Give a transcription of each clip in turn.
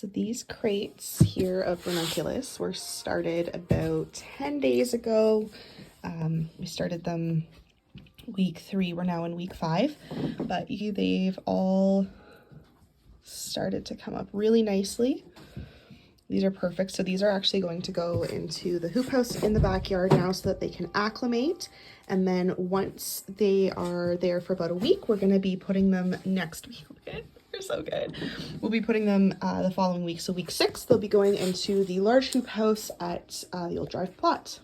So these crates here of Ranunculus were started about 10 days ago. We started them week 3. We're now in week 5, but they've all started to come up really nicely. These are perfect. So these are actually going to go into the hoop house in the backyard now so that they can acclimate. And then once they are there for about a week, we're going to be putting them next week. They're so good. We'll be putting them the following week. So week 6, they'll be going into the large hoop house at the Old Drive plot.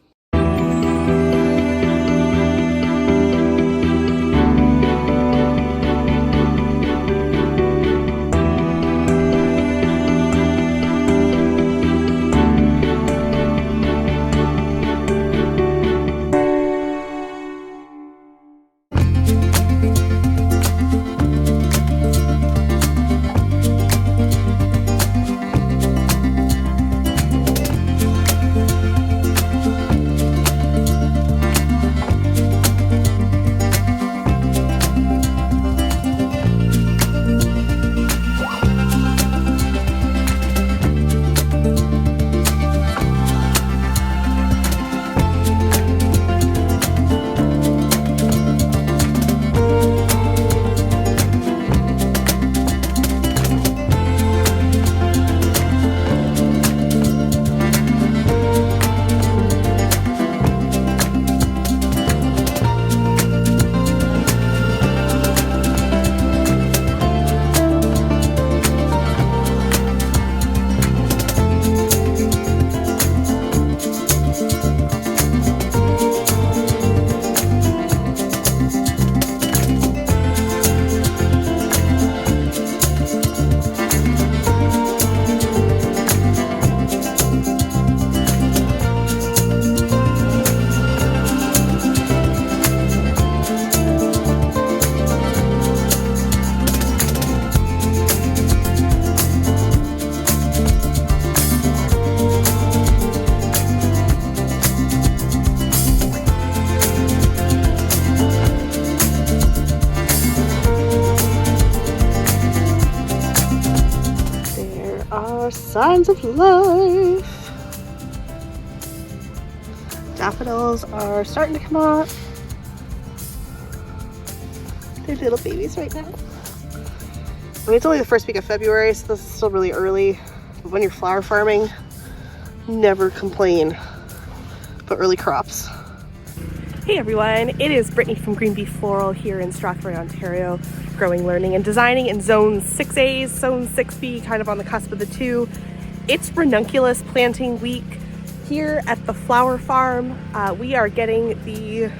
Signs of life. Daffodils are starting to come up. They're little babies right now. I mean, it's only the first week of February, so this is still really early. But when you're flower farming, never complain about early crops. Hey everyone, it is Brittany from Green Bee Floral here in Southwestern Ontario, growing, learning, and designing in Zone 6A, Zone 6B, kind of on the cusp of the two. It's Ranunculus planting week here at the flower farm. We are getting the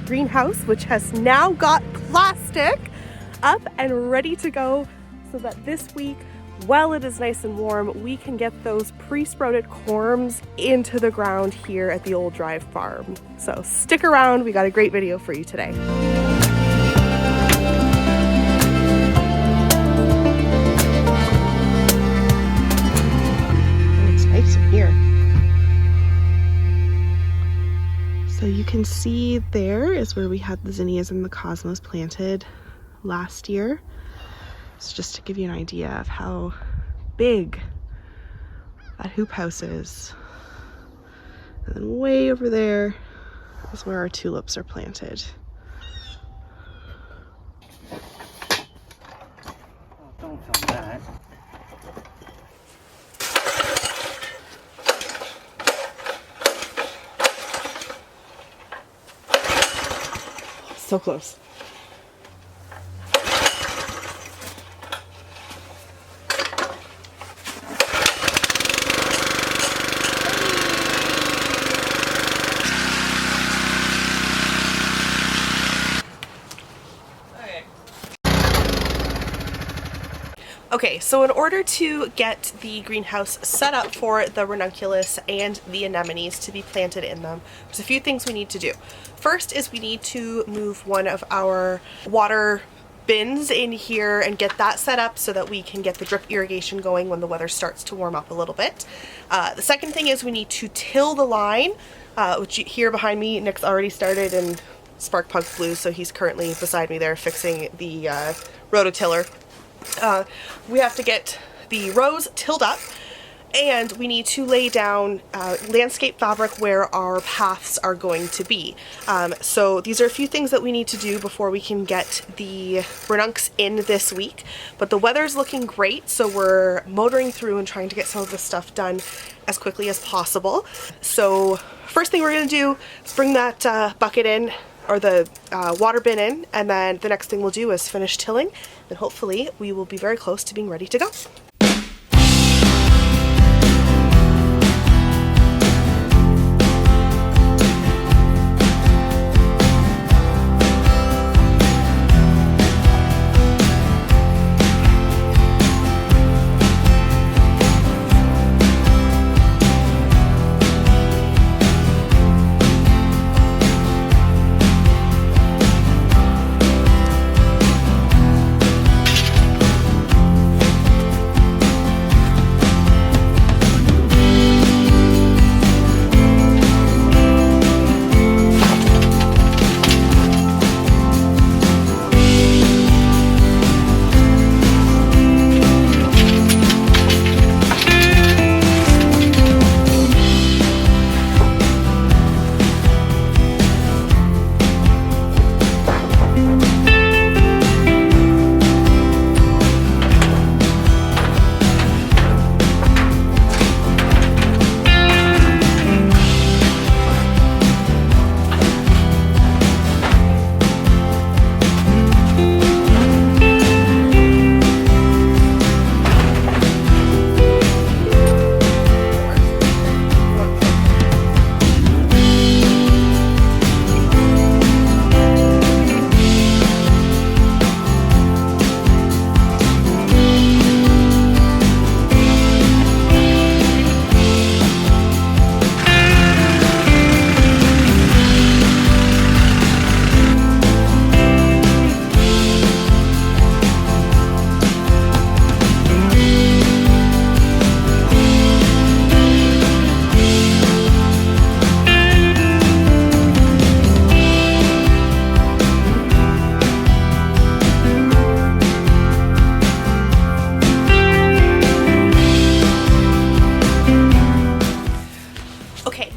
greenhouse, which has now got plastic, up and ready to go so that this week, while it is nice and warm, we can get those pre-sprouted corms into the ground here at the Old Drive farm. So stick around, we got a great video for you today. It's nice in here. So you can see there is where we had the zinnias and the cosmos planted last year. So just to give you an idea of how big that hoop house is. And then way over there is where our tulips are planted. Oh, don't film that. So close. Okay, so in order to get the greenhouse set up for the ranunculus and the anemones to be planted in them, there's a few things we need to do. First is we need to move one of our water bins in here and get that set up so that we can get the drip irrigation going when the weather starts to warm up a little bit. The second thing is we need to till the line, which here behind me, Nick's already started and spark plug's blue, so he's currently beside me there fixing the rototiller. We have to get the rows tilled up, and we need to lay down landscape fabric where our paths are going to be. So these are a few things that we need to do before we can get the Ranuncs in this week. But the weather's looking great, so we're motoring through and trying to get some of this stuff done as quickly as possible. So first thing we're going to do is bring that bucket in, or the water bin in, and then the next thing we'll do is finish tilling, and hopefully we will be very close to being ready to go.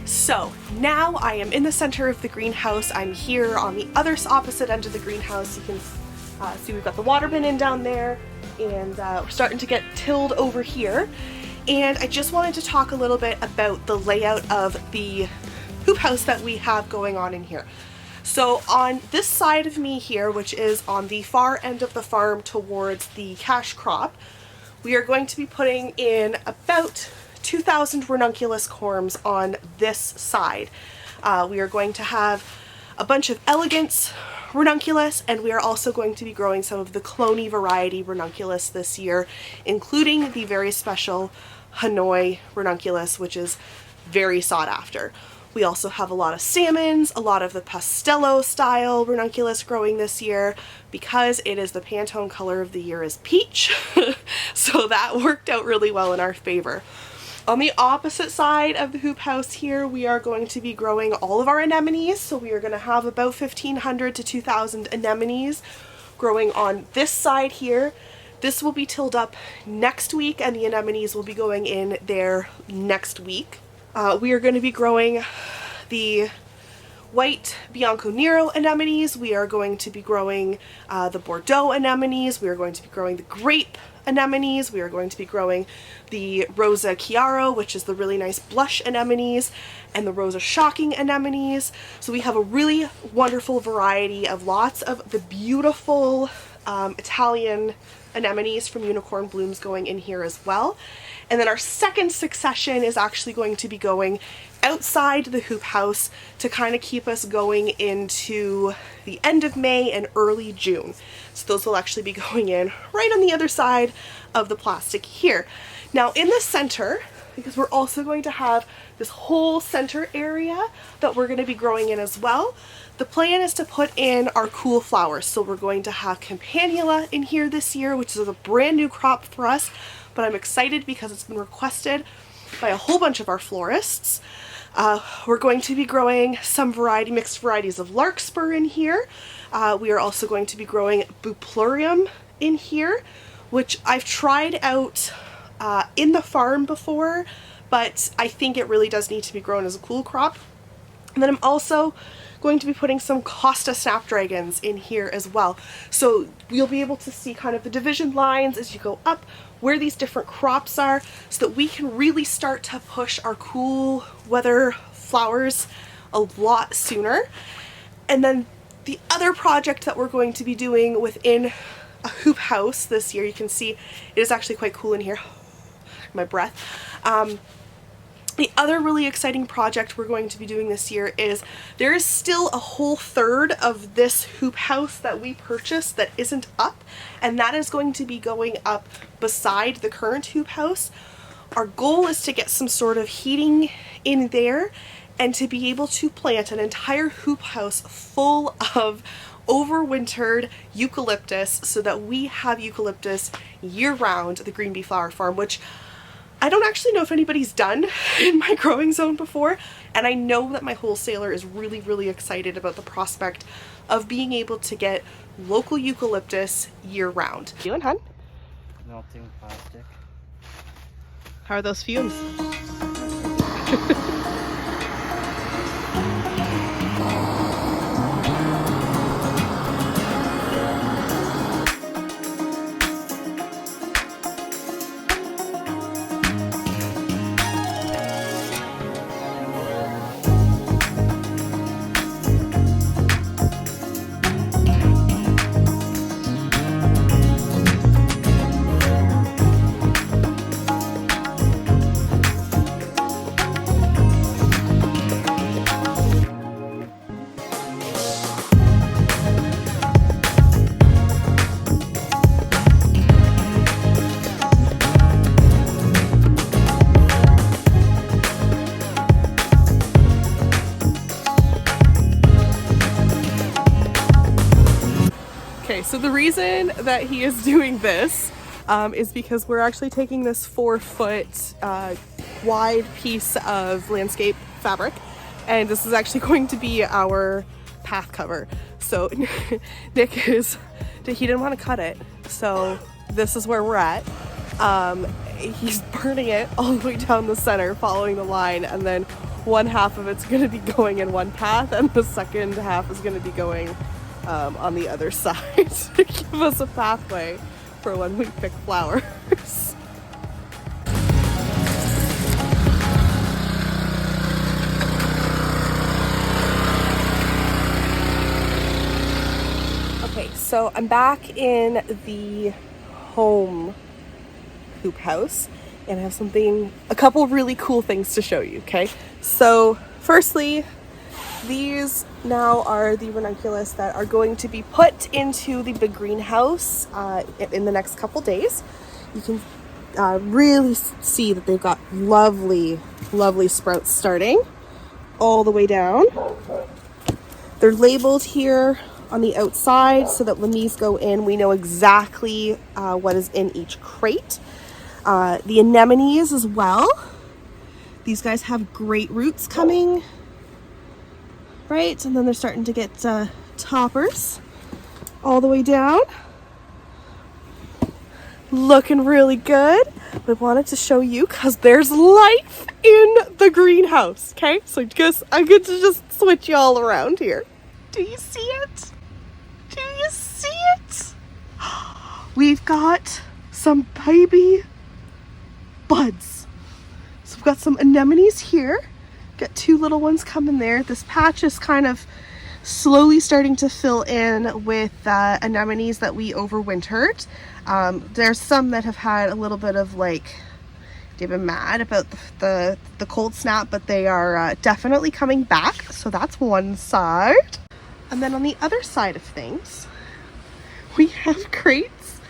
So now I am in the center of the greenhouse. I'm here on the other opposite end of the greenhouse. You can see we've got the water bin in down there, and we're starting to get tilled over here. And I just wanted to talk a little bit about the layout of the hoop house that we have going on in here. So on this side of me here, which is on the far end of the farm towards the cash crop, we are going to be putting in about 2,000 Ranunculus corms on this side. We are going to have a bunch of elegance Ranunculus, and we are also going to be growing some of the cloney variety Ranunculus this year, including the very special Hanoi Ranunculus, which is very sought after. We also have a lot of salmons, a lot of the Pastello style Ranunculus growing this year, because it is the Pantone color of the year is peach. So that worked out really well in our favor. On the opposite side of the hoop house here, we are going to be growing all of our anemones. So we are going to have about 1,500 to 2,000 anemones growing on this side here. This will be tilled up next week, and the anemones will be going in there next week. We are going to be growing the white Bianco Nero anemones. We are going to be growing the Bordeaux anemones. We are going to be growing the grape anemones. We are going to be growing the Rosa Chiaro, which is the really nice blush anemones, and the Rosa Shocking anemones. So we have a really wonderful variety of lots of the beautiful Italian anemones from Unicorn Blooms going in here as well. And then our second succession is actually going to be going outside the hoop house to kind of keep us going into the end of May and early June. So those will actually be going in right on the other side of the plastic here. Now in the center, because we're also going to have this whole center area that we're going to be growing in as well, the plan is to put in our cool flowers. So we're going to have Campanula in here this year, which is a brand new crop for us, but I'm excited because it's been requested by a whole bunch of our florists. We're going to be growing some mixed varieties of larkspur in here. We are also going to be growing Buplurium in here, which I've tried out in the farm before, but I think it really does need to be grown as a cool crop. And then I'm also going to be putting some Costa snapdragons in here as well. So you'll be able to see kind of the division lines as you go up, where these different crops are, so that we can really start to push our cool weather flowers a lot sooner. And then the other project that we're going to be doing within a hoop house this year, you can see it is actually quite cool in here. My breath. The other really exciting project we're going to be doing this year is there is still a whole third of this hoop house that we purchased that isn't up, and that is going to be going up beside the current hoop house. Our goal is to get some sort of heating in there and to be able to plant an entire hoop house full of overwintered eucalyptus so that we have eucalyptus year-round at the Green Bee Flower Farm, which I don't actually know if anybody's done in my growing zone before, and I know that my wholesaler is really, really excited about the prospect of being able to get local eucalyptus year-round. You and hun? Melting plastic. How are those fumes? Okay, so the reason that he is doing this is because we're actually taking this 4-foot wide piece of landscape fabric, and this is actually going to be our path cover. So Nick he didn't want to cut it, so this is where we're at. He's burning it all the way down the center, following the line, and then one half of it's going to be going in one path, and the second half is going to be going on the other side to give us a pathway for when we pick flowers. Okay, so I'm back in the home hoop house, and I have a couple really cool things to show you, okay? So firstly, these now are the ranunculus that are going to be put into the big greenhouse in the next couple days. You can really see that they've got lovely, lovely sprouts starting all the way down. They're labeled here on the outside so that when these go in, we know exactly what is in each crate. The anemones as well. These guys have great roots coming. Right, and then they're starting to get toppers all the way down. Looking really good. I wanted to show you because there's life in the greenhouse, okay? So I get to just switch you all around here. Do you see it? Do you see it? We've got some baby buds. So we've got some anemones here. Got 2 little ones coming there. This patch is kind of slowly starting to fill in with anemones that we overwintered. There's some that have had a little bit of they've been mad about the cold snap, but they are definitely coming back. So that's one side. And then on the other side of things, we have crates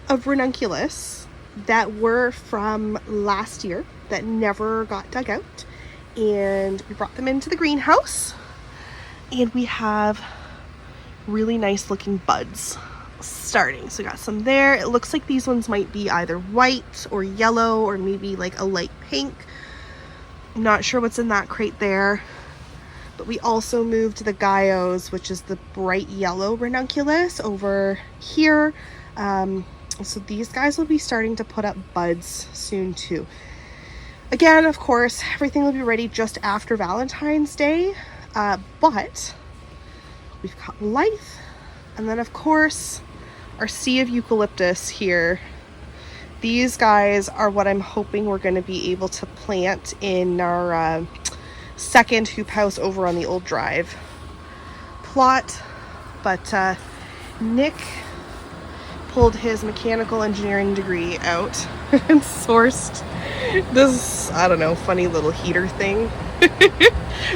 of ranunculus that were from last year that never got dug out. And we brought them into the greenhouse, and we have really nice looking buds starting. So we got some there. It looks like these ones might be either white or yellow or maybe like a light pink. I'm not sure what's in that crate there. But we also moved the Gaios, which is the bright yellow ranunculus, over here. So these guys will be starting to put up buds soon too. Again, of course, everything will be ready just after Valentine's Day, but we've got Lithe, and then of course our sea of eucalyptus here. These guys are what I'm hoping we're going to be able to plant in our second hoop house over on the old drive plot. But Nick pulled his mechanical engineering degree out and sourced this, I don't know, funny little heater thing.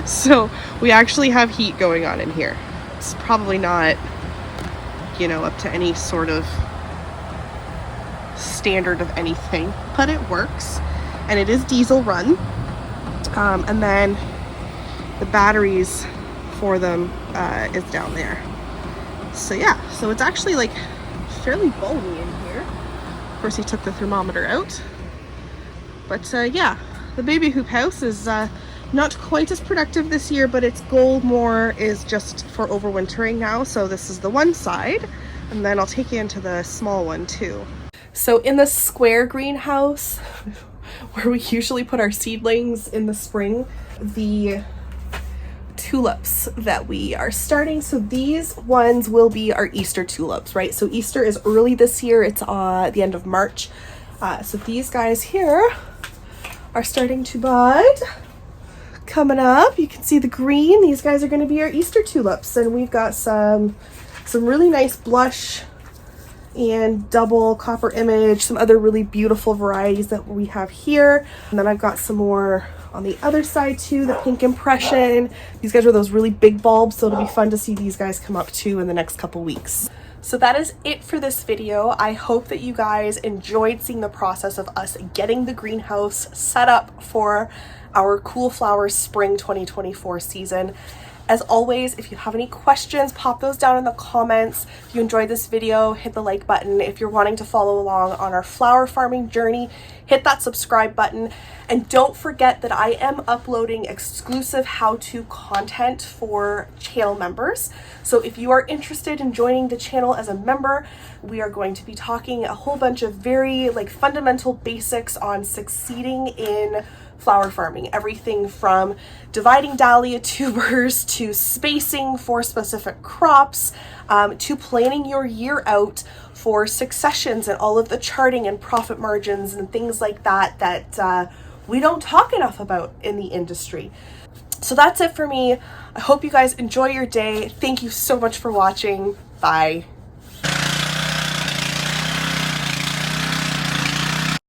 So we actually have heat going on in here. It's probably not, you know, up to any sort of standard of anything, but it works, and it is diesel run. And then the batteries for them is down there. So yeah, so it's actually like fairly balmy in here. Of course, he took the thermometer out. But yeah, the baby hoop house is not quite as productive this year, but its goal more is just for overwintering now. So this is the one side, and then I'll take you into the small one too. So in the square greenhouse, where we usually put our seedlings in the spring, the tulips that we are starting. So these ones will be our Easter tulips, right? So Easter is early this year. It's the end of March. So these guys here are starting to bud. Coming up, you can see the green. These guys are going to be our Easter tulips, and we've got some really nice blush and double copper image, some other really beautiful varieties that we have here. And then I've got some more on the other side too, the pink impression. These guys are those really big bulbs, so it'll be fun to see these guys come up too in the next couple weeks. So that is it for this video. I hope that you guys enjoyed seeing the process of us getting the greenhouse set up for our Cool Flowers Spring 2024 season. As always, if you have any questions, pop those down in the comments. If you enjoyed this video, hit the like button. If you're wanting to follow along on our flower farming journey, hit that subscribe button. And don't forget that I am uploading exclusive how-to content for channel members. So if you are interested in joining the channel as a member, we are going to be talking a whole bunch of very fundamental basics on succeeding in flower farming. Everything from dividing dahlia tubers to spacing for specific crops, to planning your year out for successions and all of the charting and profit margins and things like that we don't talk enough about in the industry. So that's it for me. I hope you guys enjoy your day. Thank you so much for watching. Bye.